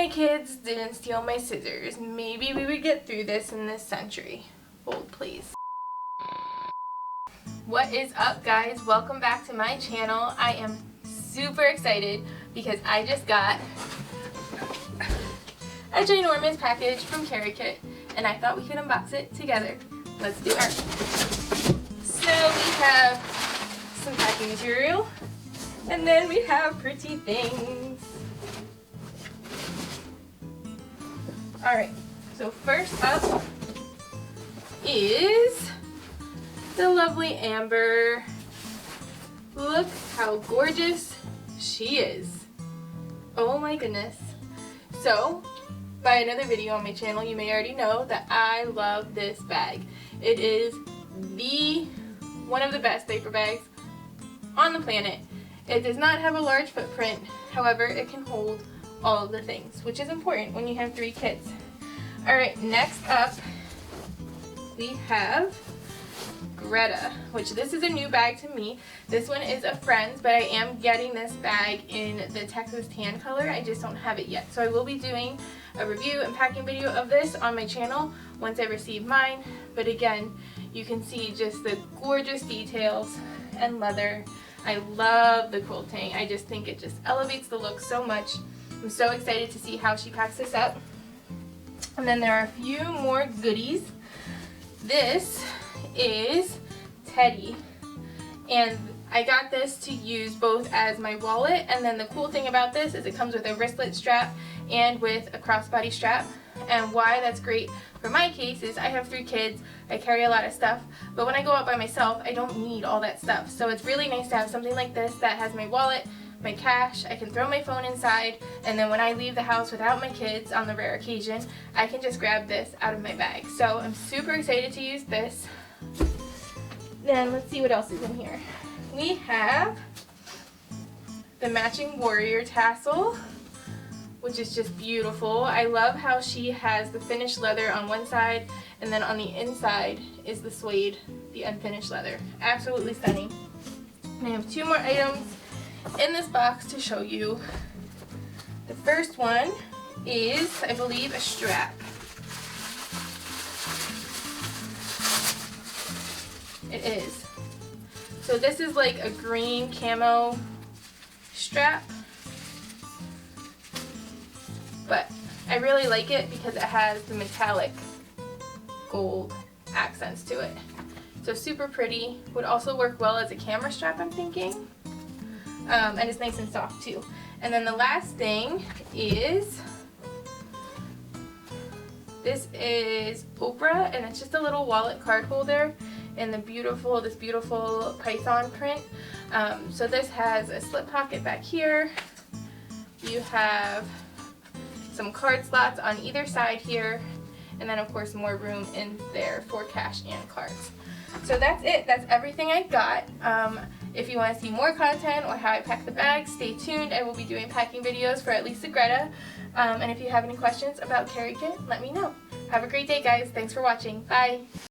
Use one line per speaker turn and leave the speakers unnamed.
my kids didn't steal my scissors, maybe we would get through this in this century. Hold please. What is up guys? Welcome back to my channel. I am super excited because I just got a ginormous package from Kerikit and I thought we could unbox it together. Let's do it. So we have some packing material and then we have pretty things. Alright, so first up is the lovely Amber. Look how gorgeous she is. Oh my goodness. So, by another video on my channel, you may already know that I love this bag. It is one of the best diaper bags on the planet. It does not have a large footprint, however, it can hold all of the things, which is important when you have 3 kids. Alright, next up we have Greta, which this is a new bag to me. This one is a friend's, but I am getting this bag in the Texas tan color. I just don't have it yet. So I will be doing a review and packing video of this on my channel once I receive mine. But again, you can see just the gorgeous details and leather. I love the quilting. I just think it just elevates the look so much. I'm so excited to see how she packs this up. And then there are a few more goodies. This is Teddy, and I got this to use both as my wallet, and then the cool thing about this is it comes with a wristlet strap and with a crossbody strap. And why that's great for my case is I have 3 kids, I carry a lot of stuff, but when I go out by myself I don't need all that stuff. So it's really nice to have something like this that has my wallet, my cash, I can throw my phone inside, and then when I leave the house without my kids on the rare occasion, I can just grab this out of my bag. So I'm super excited to use this. Then let's see what else is in here. We have the matching warrior tassel, which is just beautiful. I love how she has the finished leather on one side, and then on the inside is the suede, the unfinished leather. Absolutely stunning. And I have 2 more items in this box to show you. The first one is, I believe, a strap. It is. So this is like a green camo strap, but I really like it because it has the metallic gold accents to it. So super pretty. Would also work well as a camera strap, I'm thinking. And it's nice and soft too. And then the last thing is, this is Oprah, and it's just a little wallet card holder in the this beautiful python print. So this has a slip pocket back here. You have some card slots on either side here, and then of course more room in there for cash and cards. So that's it. That's everything I got. If you want to see more content or how I pack the bag, stay tuned. I will be doing packing videos for at least a Greta. And if you have any questions about Kerikit, let me know. Have a great day, guys. Thanks for watching. Bye.